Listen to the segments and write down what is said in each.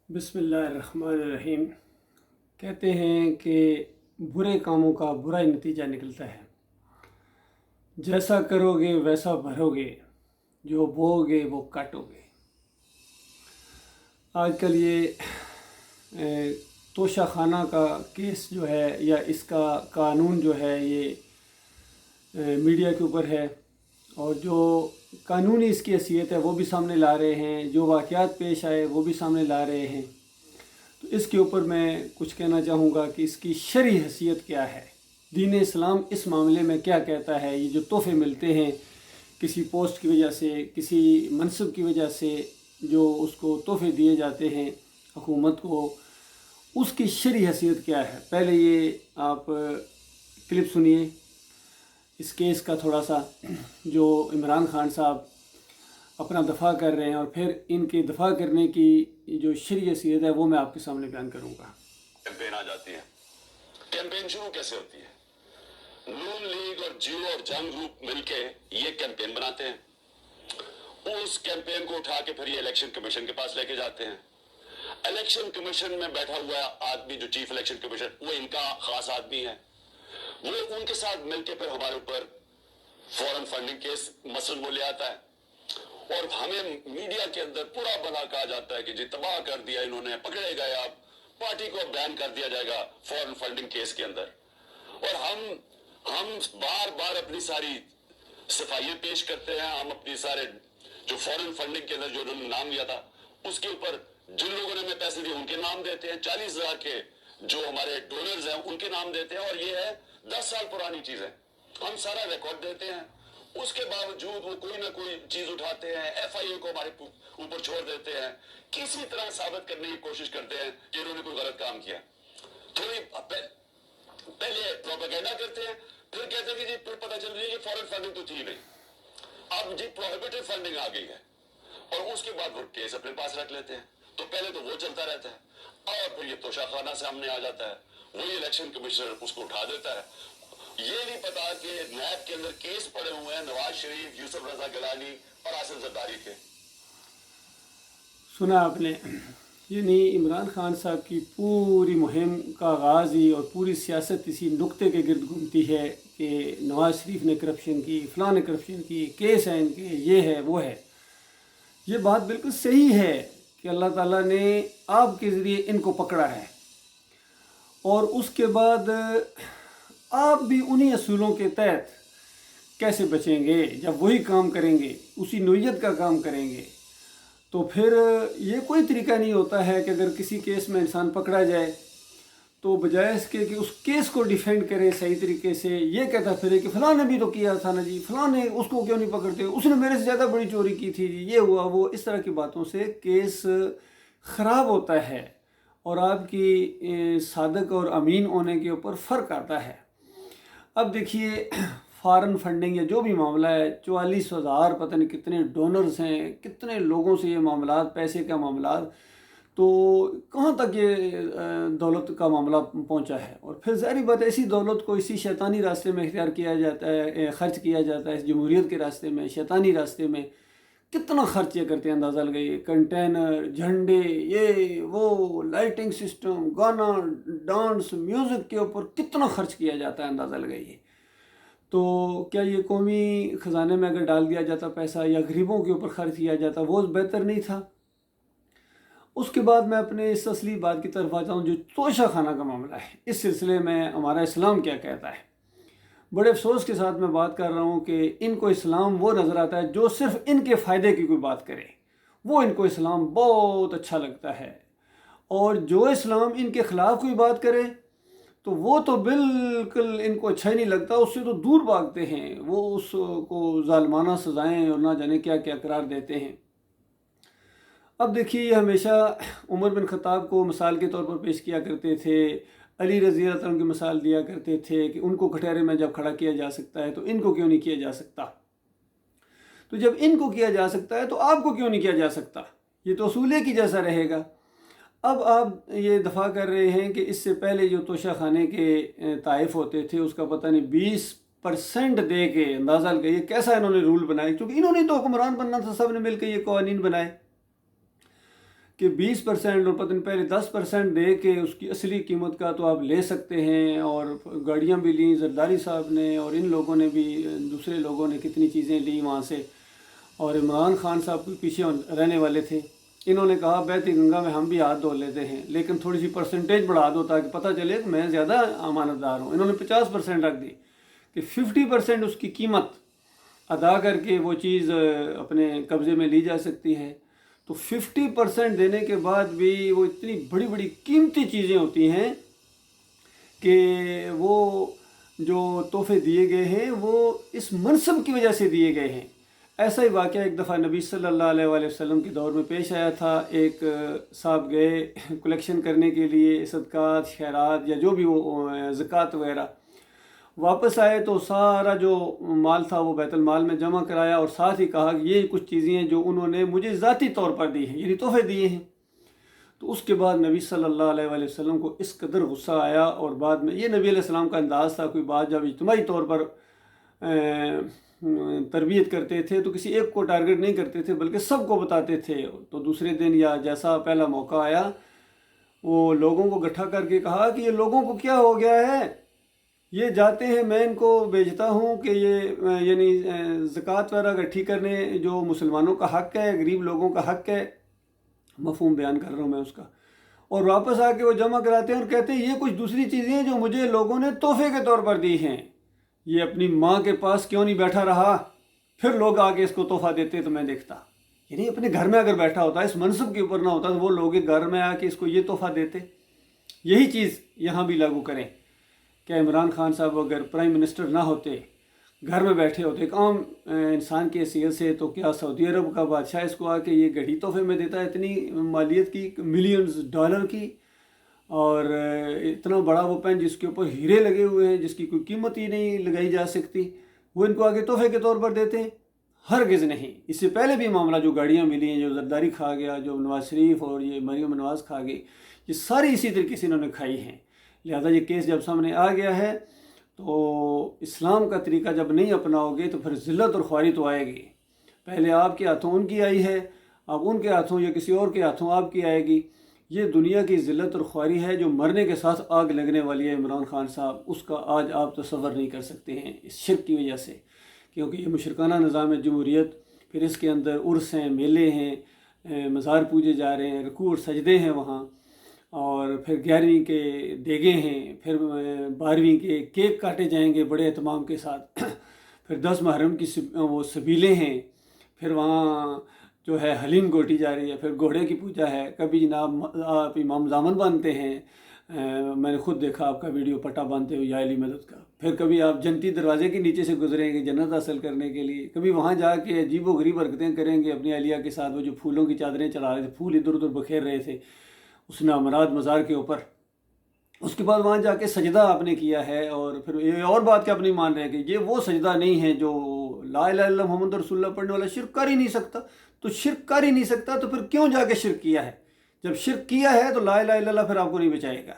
بسم اللہ الرحمن الرحیم۔ کہتے ہیں کہ برے کاموں کا برا ہی نتیجہ نکلتا ہے۔ جیسا کرو گے ویسا بھرو گے، جو بو گے وہ کاٹو گے۔ آج کل یہ توشہ خانہ کا کیس جو ہے یا اس کا قانون جو ہے یہ میڈیا کے اوپر ہے، اور جو قانونی اس کی حیثیت ہے وہ بھی سامنے لا رہے ہیں، جو واقعات پیش آئے وہ بھی سامنے لا رہے ہیں۔ تو اس کے اوپر میں کچھ کہنا چاہوں گا کہ اس کی شرعی حیثیت کیا ہے، دین اسلام اس معاملے میں کیا کہتا ہے۔ یہ جو تحفے ملتے ہیں کسی پوسٹ کی وجہ سے، کسی منصب کی وجہ سے، جو اس کو تحفے دیے جاتے ہیں حکومت کو، اس کی شرعی حیثیت کیا ہے۔ پہلے یہ آپ کلپ سنیے اس کیس کا تھوڑا سا، جو عمران خان صاحب اپنا دفاع کر رہے ہیں، اور پھر ان کے دفاع کرنے کی جو شرعی حیثیت ہے وہ میں آپ کے سامنے بیان کروں گا۔ کیمپین آ جاتی ہے۔ کیمپین شروع کیسے ہوتی ہے؟ نون لیگ اور جیو اور جنگ گروپ مل کے یہ کیمپین بناتے ہیں، اس کیمپین کو اٹھا کے پھر یہ الیکشن کمیشن کے پاس لے کے جاتے ہیں۔ الیکشن کمیشن میں بیٹھا ہوا آدمی جو چیف الیکشن کمیشن، وہ ان کا خاص آدمی ہے، وہ ان کے ساتھ مل کے پھر ہمارے اوپر فورن فنڈنگ کیس مثلاً وہ لے آتا ہے، اور ہمیں میڈیا کے اندر پورا بھلا کہا جاتا ہے کہ جی تباہ کر دیا انہوں نے، پکڑے گئے، آپ پارٹی کو بین کر دیا جائے گا فورن فنڈنگ کیس کے اندر۔ اور ہم بار بار اپنی ساری صفائیاں پیش کرتے ہیں، ہم اپنی سارے جو فورن فنڈنگ کے اندر جو انہوں نے نام دیا تھا اس کے اوپر جن لوگوں نے ہمیں پیسے دیے ان کے نام دیتے ہیں، 40,000 کے جو ہمارے ڈونرز ہیں ان کے نام دیتے ہیں، اور یہ ہے 10 سال پرانی چیز ہے، ہم سارا ریکارڈ دیتے ہیں۔ اس کے باوجود وہ کوئی نہ کوئی چیز اٹھاتے ہیں، ایف آئی اے کو ہمارے اوپر چھوڑ دیتے ہیں، کسی طرح ثابت کرنے کی کوشش کرتے ہیں کہ انہوں نے کوئی غلط کام کیا۔ تھوڑی پہلے پروپیگنڈا کرتے ہیں، پھر کہتے ہیں کہ جی پھر پتہ چل رہی ہے کہ فورن فنڈنگ تو تھی نہیں، اب جی پروہیبٹڈ فنڈنگ آ گئی ہے، اور اس کے بعد وہ کیس اپنے پاس رکھ لیتے ہیں۔ تو پہلے تو وہ چلتا رہتا ہے، اور پھر یہ توشہ خانہ سامنے آ جاتا ہے، وہی الیکشن کمیشنر اس کو اٹھا دیتا ہے۔ یہ نہیں پتا کہ نیب کے اندر کیس پڑے ہوئے ہیں نواز شریف، یوسف رضا گیلانی اور آصف زرداری کے۔ سنا آپ نے، یعنی عمران خان صاحب کی پوری مہم کا آغاز ہی اور پوری سیاست اسی نقطے کے گرد گھومتی ہے کہ نواز شریف نے کرپشن کی، فلاں نے کرپشن کی، کیس ہیں ان کے، یہ ہے وہ ہے۔ یہ بات بالکل صحیح ہے کہ اللہ تعالیٰ نے آپ کے ذریعے ان کو پکڑا ہے، اور اس کے بعد آپ بھی انہی اصولوں کے تحت کیسے بچیں گے جب وہی کام کریں گے، اسی نوعیت کا کام کریں گے۔ تو پھر یہ کوئی طریقہ نہیں ہوتا ہے کہ اگر کسی کیس میں انسان پکڑا جائے تو بجائے اس کے کہ اس کیس کو ڈیفینڈ کرے صحیح طریقے سے، یہ کہتا پھرے کہ فلاں نے بھی تو کیا تھا نا جی، فلاں نے اس کو کیوں نہیں پکڑتے، اس نے میرے سے زیادہ بڑی چوری کی تھی جی، یہ ہوا وہ۔ اس طرح کی باتوں سے کیس خراب ہوتا ہے، اور آپ کی صادق اور امین ہونے کے اوپر فرق آتا ہے۔ اب دیکھیے فارن فنڈنگ یا جو بھی معاملہ ہے، 44,000 پتہ نہیں کتنے ڈونرز ہیں، کتنے لوگوں سے یہ معاملات، پیسے کا معاملات، تو کہاں تک یہ دولت کا معاملہ پہنچا ہے۔ اور پھر ظاہری بات ہے اسی دولت کو اسی شیطانی راستے میں اختیار کیا جاتا ہے، خرچ کیا جاتا ہے، اس جمہوریت کے راستے میں، شیطانی راستے میں کتنا خرچ یہ کرتے ہیں اندازہ لگائیے، کنٹینر، جھنڈے، یہ وہ، لائٹنگ سسٹم، گانا، ڈانس، میوزک کے اوپر کتنا خرچ کیا جاتا ہے اندازہ لگائیے۔ تو کیا یہ قومی خزانے میں اگر ڈال دیا جاتا پیسہ یا غریبوں کے اوپر خرچ کیا جاتا وہ بہتر نہیں تھا؟ اس کے بعد میں اپنے اس اصلی بات کی طرف آتا ہوں جو توشہ خانہ کا معاملہ ہے۔ اس سلسلے میں ہمارا اسلام کیا کہتا ہے؟ بڑے افسوس کے ساتھ میں بات کر رہا ہوں کہ ان کو اسلام وہ نظر آتا ہے جو صرف ان کے فائدے کی کوئی بات کرے، وہ ان کو اسلام بہت اچھا لگتا ہے، اور جو اسلام ان کے خلاف کوئی بات کرے تو وہ تو بالکل ان کو اچھا ہی نہیں لگتا، اس سے تو دور بھاگتے ہیں، وہ اس کو ظالمانہ سزائیں اور نہ جانے کیا کیا قرار دیتے ہیں۔ اب دیکھیے یہ ہمیشہ عمر بن خطاب کو مثال کے طور پر پیش کیا کرتے تھے، علی رضی اللہ عنہ کی مثال دیا کرتے تھے کہ ان کو کٹہرے میں جب کھڑا کیا جا سکتا ہے تو ان کو کیوں نہیں کیا جا سکتا، تو جب ان کو کیا جا سکتا ہے تو آپ کو کیوں نہیں کیا جا سکتا؟ یہ تو اصول کی جیسا رہے گا۔ اب آپ یہ دفاع کر رہے ہیں کہ اس سے پہلے جو توشہ خانے کے طائف ہوتے تھے اس کا پتہ نہیں 20% دے کے اندازہ لگائیے کیسا انہوں نے رول بنائے، کیونکہ انہوں نے تو حکمران بننا تھا، سب نے مل کے یہ قوانین بنائے کہ 20% اور پتہ نہیں پہلے 10% دے کے اس کی اصلی قیمت کا تو آپ لے سکتے ہیں، اور گاڑیاں بھی لیں زرداری صاحب نے، اور ان لوگوں نے بھی، دوسرے لوگوں نے کتنی چیزیں لی وہاں سے، اور عمران خان صاحب کے پیچھے رہنے والے تھے۔ انہوں نے کہا بیت گنگا میں ہم بھی ہاتھ دھو لیتے ہیں، لیکن تھوڑی سی پرسنٹیج بڑھا دو تاکہ پتہ چلے کہ میں زیادہ امانت دار ہوں۔ انہوں نے 50% رکھ دی کہ 50% اس کی قیمت ادا کر کے وہ چیز اپنے قبضے میں لی جا سکتی ہے۔ تو 50% دینے کے بعد بھی وہ اتنی بڑی بڑی قیمتی چیزیں ہوتی ہیں کہ وہ جو تحفے دیے گئے ہیں وہ اس منصب کی وجہ سے دیے گئے ہیں۔ ایسا ہی واقعہ ایک دفعہ نبی صلی اللہ علیہ وآلہ وسلم کے دور میں پیش آیا تھا۔ ایک صاحب گئے کلیکشن کرنے کے لیے صدقات، خیرات یا جو بھی وہ زکوٰۃ وغیرہ، واپس آئے تو سارا جو مال تھا وہ بیت المال میں جمع کرایا، اور ساتھ ہی کہا کہ یہ کچھ چیزیں ہیں جو انہوں نے مجھے ذاتی طور پر دی ہیں، یعنی تحفے دیے ہیں۔ تو اس کے بعد نبی صلی اللہ علیہ وآلہ وسلم کو اس قدر غصہ آیا، اور بعد میں یہ نبی علیہ السلام کا انداز تھا، کوئی بات جب اجتماعی طور پر تربیت کرتے تھے تو کسی ایک کو ٹارگٹ نہیں کرتے تھے بلکہ سب کو بتاتے تھے۔ تو دوسرے دن یا جیسا پہلا موقع آیا وہ لوگوں کو اکٹھا کر کے کہا کہ یہ لوگوں کو کیا ہو گیا ہے، یہ جاتے ہیں میں ان کو بھیجتا ہوں کہ یہ یعنی زکوٰۃ وغیرہ اکٹھی کرنے جو مسلمانوں کا حق ہے، غریب لوگوں کا حق ہے، مفہوم بیان کر رہا ہوں میں اس کا، اور واپس آ کے وہ جمع کراتے ہیں اور کہتے ہیں یہ کچھ دوسری چیزیں ہیں جو مجھے لوگوں نے تحفے کے طور پر دی ہیں۔ یہ اپنی ماں کے پاس کیوں نہیں بیٹھا رہا، پھر لوگ آگے اس کو تحفہ دیتے تو میں دیکھتا، یعنی اپنے گھر میں اگر بیٹھا ہوتا، اس منصب کے اوپر نہ ہوتا تو وہ لوگ گھر میں آ کے اس کو یہ تحفہ دیتے۔ یہی چیز یہاں بھی لاگو کریں کہ عمران خان صاحب اگر پرائم منسٹر نہ ہوتے، گھر میں بیٹھے ہوتے ایک عام انسان کی حیثیت سے، تو کیا سعودی عرب کا بادشاہ اس کو آ کے یہ گھڑی تحفے میں دیتا ہے اتنی مالیت کی، ملینز ڈالر کی، اور اتنا بڑا وہ پین جس کے اوپر ہیرے لگے ہوئے ہیں، جس کی کوئی قیمت ہی نہیں لگائی جا سکتی، وہ ان کو آگے تحفے کے طور پر دیتے ہیں؟ ہرگز نہیں۔ اس سے پہلے بھی معاملہ جو گاڑیاں ملی ہیں، جو زرداری کھا گیا، جو نواز شریف اور یہ مریم نواز کھا گئی، یہ ساری اسی طریقے سے انہوں نے کھائی ہیں۔ لہذا یہ کیس جب سامنے آ گیا ہے تو اسلام کا طریقہ جب نہیں اپناؤ گے تو پھر ذلت اور خواری تو آئے گی۔ پہلے آپ کے ہاتھوں ان کی آئی ہے، اب ان کے ہاتھوں یا کسی اور کے ہاتھوں آپ کی آئے گی۔ یہ دنیا کی ذلت اور خواری ہے جو مرنے کے ساتھ آگ لگنے والی ہے عمران خان صاحب، اس کا آج آپ تصور نہیں کر سکتے ہیں اس شرک کی وجہ سے، کیونکہ یہ مشرکانہ نظام ہے جمہوریت، پھر اس کے اندر عرس ہیں، میلے ہیں، مزار پوجے جا رہے ہیں، رکوع اور سجدے ہیں وہاں، اور پھر 11ویں کے دیگے ہیں، پھر 12ویں کے کیک کاٹے جائیں گے بڑے اہتمام کے ساتھ، پھر 10 محرم کی وہ سبیلیں ہیں، پھر وہاں جو ہے حلیم گوٹی جا رہی ہے، پھر گھوڑے کی پوجا ہے، کبھی جناب آپ امام زامن باندھتے ہیں، میں نے خود دیکھا آپ کا ویڈیو پٹا باندھتے ہوئے یا علی مدد کا، پھر کبھی آپ جنتی دروازے کے نیچے سے گزریں گے جنت حاصل کرنے کے لیے، کبھی وہاں جا کے عجیب و غریب حرکتیں کریں گے اپنی اہلیہ کے ساتھ، وہ جو پھولوں کی چادریں چڑھا رہے تھے، پھول ادھر ادھر بکھیر رہے تھے اس نے امراض مزار کے اوپر، اس کے بعد وہاں جا کے سجدہ آپ نے کیا ہے، اور پھر یہ اور بات کہ آپ نہیں مان رہے کہ یہ وہ سجدہ نہیں ہے جو لا الہ الا اللہ محمد رسول اللہ پڑھنے والا شرک کر ہی نہیں سکتا، تو شرک کر ہی نہیں سکتا تو پھر کیوں جا کے شرک کیا ہے؟ جب شرک کیا ہے تو لا الہ الا اللہ پھر آپ کو نہیں بچائے گا،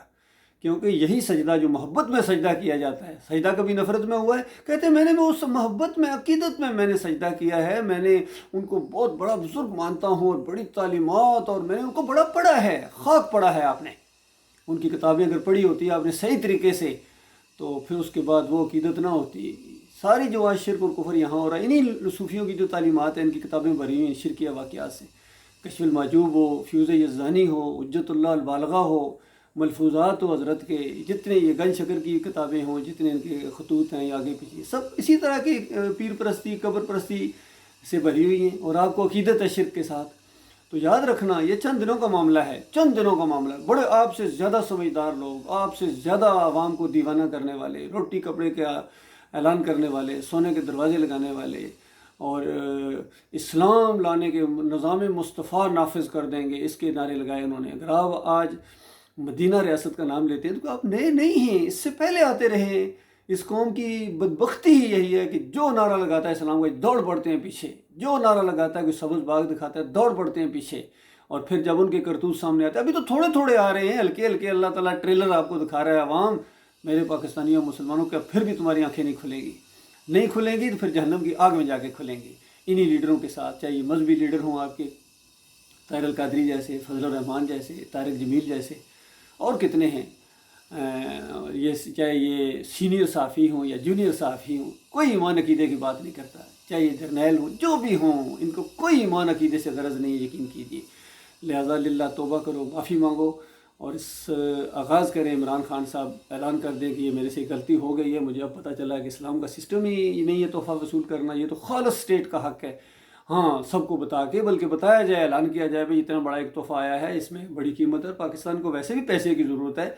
کیونکہ یہی سجدہ جو محبت میں سجدہ کیا جاتا ہے، سجدہ کبھی نفرت میں ہوا ہے؟ کہتے ہیں میں نے اس محبت میں، عقیدت میں نے سجدہ کیا ہے، میں نے ان کو بہت بڑا بزرگ مانتا ہوں اور بڑی تعلیمات، اور میں نے ان کو بڑا پڑھا ہے، خاک پڑھا ہے آپ نے، ان کی کتابیں اگر پڑھی ہوتی آپ نے صحیح طریقے سے تو پھر اس کے بعد وہ عقیدت نہ ہوتی۔ ساری جو آج شرک اور کفر یہاں ہو رہا ہے، انہی صوفیوں کی جو تعلیمات ہیں، ان کی کتابیں بھری ہوئی ہیں شرکیہ واقعات سے، کشف المحجوب ہو، فیوز یزدانی ہو، حجت اللہ البالغہ ہو، ملفوظات ہو حضرت کے، جتنے یہ گن شکر کی کتابیں ہوں، جتنے ان کے خطوط ہیں آگے پیچھے، سب اسی طرح کی پیر پرستی، قبر پرستی سے بھری ہوئی ہیں، اور آپ کو عقیدت ہے شرک کے ساتھ۔ تو یاد رکھنا یہ چند دنوں کا معاملہ ہے، چند دنوں کا معاملہ ہے، بڑے آپ سے زیادہ سمجھدار لوگ، آپ سے زیادہ عوام کو دیوانہ کرنے والے، روٹی کپڑے کا اعلان کرنے والے، سونے کے دروازے لگانے والے، اور اسلام لانے کے نظام مصطفیٰ نافذ کر دیں گے، اس کے نعرے لگائے انہوں نے۔ اگر آپ آج مدینہ ریاست کا نام لیتے ہیں تو آپ نئے نہیں ہیں، اس سے پہلے آتے رہے ہیں۔ اس قوم کی بدبختی ہی یہی ہے کہ جو نعرہ لگاتا ہے اسلام کا دوڑ پڑتے ہیں پیچھے، جو نعرہ لگاتا ہے کوئی سبز باغ دکھاتا ہے دوڑ پڑتے ہیں پیچھے، اور پھر جب ان کے کرتوت سامنے آتے ہیں، ابھی تو تھوڑے تھوڑے آ رہے ہیں، ہلکے ہلکے اللہ تعالیٰ ٹریلر آپ کو دکھا رہا ہے، عوام میرے پاکستانیوں مسلمانوں کا، پھر بھی تمہاری آنکھیں نہیں کھلیں گی، نہیں کھلیں گی تو پھر جہنم کی آگ میں جا کے کھلیں گی انہی لیڈروں کے ساتھ، چاہے یہ مذہبی لیڈر ہوں آپ کے، طاہر القادری جیسے، فضل الرحمان جیسے، طارق جمیل جیسے، اور کتنے ہیں، یہ چاہے یہ سینئر صحافی ہوں یا جونیئر صحافی ہوں، کوئی ایمان عقیدے کی بات نہیں کرتا، چاہے یہ جرنیل ہوں، جو بھی ہوں، ان کو کوئی ایمان عقیدے سے غرض نہیں ہے، یقین کیجیے۔ لہٰذا للہ توبہ کرو، معافی مانگو، اور اس آغاز کریں۔ عمران خان صاحب اعلان کر دیں کہ یہ میرے سے غلطی ہو گئی ہے، مجھے اب پتہ چلا کہ اسلام کا سسٹم ہی نہیں ہے تحفہ وصول کرنا، یہ تو خالص اسٹیٹ کا حق ہے۔ ہاں، سب کو بتا کے، بلکہ بتایا جائے، اعلان کیا جائے بھائی اتنا بڑا ایک تحفہ آیا ہے، اس میں بڑی قیمت ہے، پاکستان کو ویسے بھی پیسے کی ضرورت ہے،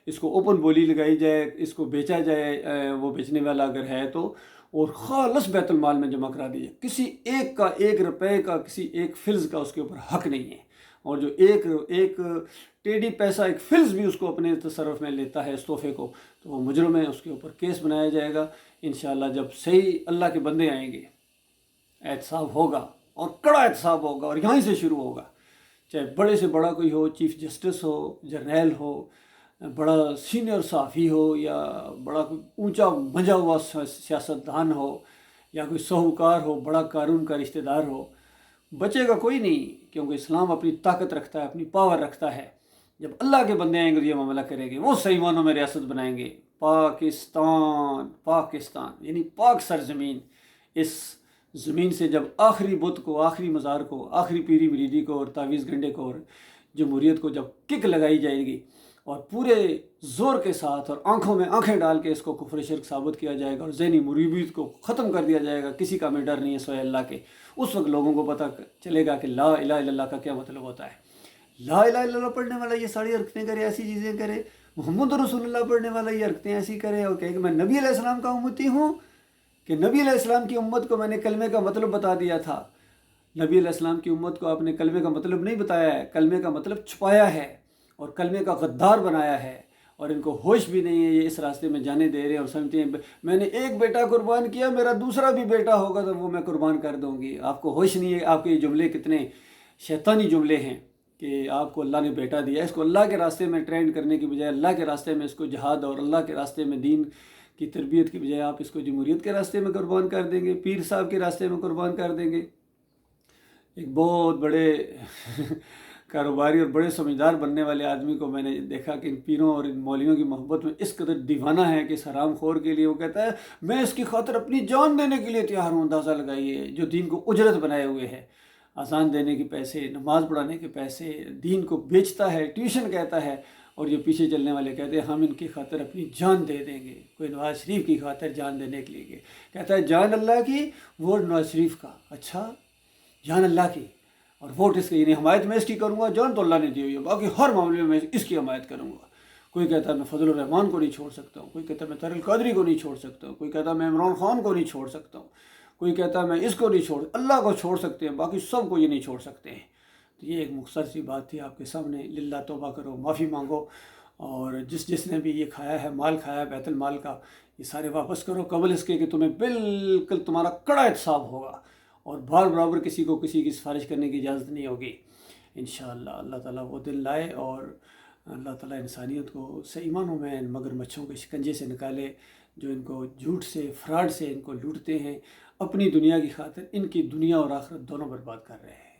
اس کو اوپن بولی لگائی جائے، اس کو بیچا جائے، وہ بیچنے والا اگر ہے تو، اور خالص بیت المال میں جمع کرا دیجیے، کسی ایک کا ایک روپے کا، کسی ایک فلس کا اس کے اوپر حق نہیں ہے، اور جو ایک ٹیڑھی پیسہ، ایک فلس بھی اس کو اپنے تصرف میں لیتا ہے اس تحفے کو، تو وہ مجرم ہے، اس کے اوپر کیس بنایا جائے گا انشاءاللہ۔ جب صحیح اللہ کے بندے آئیں گے، احتساب ہوگا، اور کڑا احتساب ہوگا، اور یہیں سے شروع ہوگا، چاہے بڑے سے بڑا کوئی ہو، چیف جسٹس ہو، جرنیل ہو، بڑا سینئر صحافی ہو، یا بڑا کوئی اونچا بھنجا ہوا سیاستدان ہو، یا کوئی سہوکار ہو، بڑا قانون کا رشتہ دار ہو، بچے گا کوئی نہیں، کیونکہ اسلام اپنی طاقت رکھتا ہے، اپنی پاور رکھتا ہے۔ جب اللہ کے بندے آئیں گے تو یہ معاملہ کریں گے، وہ صحیح معنوں میں ریاست بنائیں گے۔ پاکستان یعنی پاک سرزمین، اس زمین سے جب آخری بت کو، آخری مزار کو، آخری پیری مریدی کو، اور تعویذ گنڈے کو، اور جمہوریت کو جب کک لگائی جائے گی، اور پورے زور کے ساتھ اور آنکھوں میں آنکھیں ڈال کے اس کو کفر شرک ثابت کیا جائے گا، اور ذہنی مریبیت کو ختم کر دیا جائے گا، کسی کا میں ڈر نہیں ہے سوائے اللہ کے، اس وقت لوگوں کو پتہ چلے گا کہ لا الہ الا اللہ کا کیا مطلب ہوتا ہے۔ لا الہ الا اللہ پڑھنے والا یہ ساری حرکتیں کرے، ایسی چیزیں کرے، محمد رسول اللہ پڑھنے والا یہ حرکتیں ایسی کرے، اور کہے کہ میں نبی علیہ السلام کا امتی ہوں، کہ نبی علیہ السلام کی امت کو میں نے کلمے کا مطلب بتا دیا تھا۔ نبی علیہ السلام کی امت کو آپ نے کلمے کا مطلب نہیں بتایا ہے، کلمے کا مطلب چھپایا ہے، اور کلمے کا غدار بنایا ہے، اور ان کو ہوش بھی نہیں ہے، یہ اس راستے میں جانے دے رہے ہیں، اور سمجھتے ہیں میں نے ایک بیٹا قربان کیا، میرا دوسرا بھی بیٹا ہوگا تو وہ میں قربان کر دوں گی۔ آپ کو ہوش نہیں ہے، آپ کے یہ جملے کتنے شیطانی جملے ہیں کہ آپ کو اللہ نے بیٹا دیا، اس کو اللہ کے راستے میں ٹرینڈ کرنے کی بجائے، اللہ کے راستے میں اس کو جہاد اور اللہ کے راستے میں دین کی تربیت کی بجائے آپ اس کو جمہوریت کے راستے میں قربان کر دیں گے، پیر صاحب کے راستے میں قربان کر دیں گے۔ ایک بہت بڑے کاروباری اور بڑے سمجھدار بننے والے آدمی کو میں نے دیکھا کہ ان پیروں اور ان مولویوں کی محبت میں اس قدر دیوانہ ہے کہ اس حرام خور کے لیے وہ کہتا ہے میں اس کی خاطر اپنی جان دینے کے لیے تیار ہوں۔ اندازہ لگائیے، جو دین کو اجرت بنائے ہوئے ہے، اذان دینے کے پیسے، نماز پڑھانے کے پیسے، دین کو بیچتا ہے، ٹیوشن کہتا ہے، اور یہ پیچھے چلنے والے کہتے ہیں ہم ان کی خاطر اپنی جان دے دیں گے۔ کوئی نواز شریف کی خاطر جان دینے کے لیے کہتا ہے جان اللہ کی، ووٹ نواز شریف کا۔ اچھا، جان اللہ کی اور ووٹ اس کی، یعنی حمایت میں اس کی کروں گا، جان تو اللہ نے دی ہوئی ہے، باقی ہر معاملے میں اس کی حمایت کروں گا۔ کوئی کہتا ہے میں فضل الرحمان کو نہیں چھوڑ سکتا ہوں، کوئی کہتا ہے میں طاہر القادری کو نہیں چھوڑ سکتا ہوں، کوئی کہتا ہے میں عمران خان کو نہیں چھوڑ سکتا ہوں، کوئی کہتا ہے میں اس کو نہیں چھوڑ، اللہ کو چھوڑ سکتے ہیں، باقی سب کو یہ نہیں چھوڑ سکتے ہیں۔ تو یہ ایک مختصر سی بات تھی آپ کے سامنے۔ للہ توبہ کرو، معافی مانگو، اور جس نے بھی یہ کھایا ہے، مال کھایا ہے بیت المال کا، یہ سارے واپس کرو، قبل اس کے کہ تمہیں بالکل تمہارا کڑا احتساب ہوگا، اور بار برابر کسی کو کسی کی سفارش کرنے کی اجازت نہیں ہوگی انشاءاللہ۔ اللہ تعالیٰ وہ دن لائے، اور اللہ تعالیٰ انسانیت کو صحیح معنوں میں ان مگر مچھوں کے شکنجے سے نکالے، جو ان کو جھوٹ سے، فراڈ سے ان کو لوٹتے ہیں، اپنی دنیا کی خاطر ان کی دنیا اور آخرت دونوں برباد کر رہے ہیں۔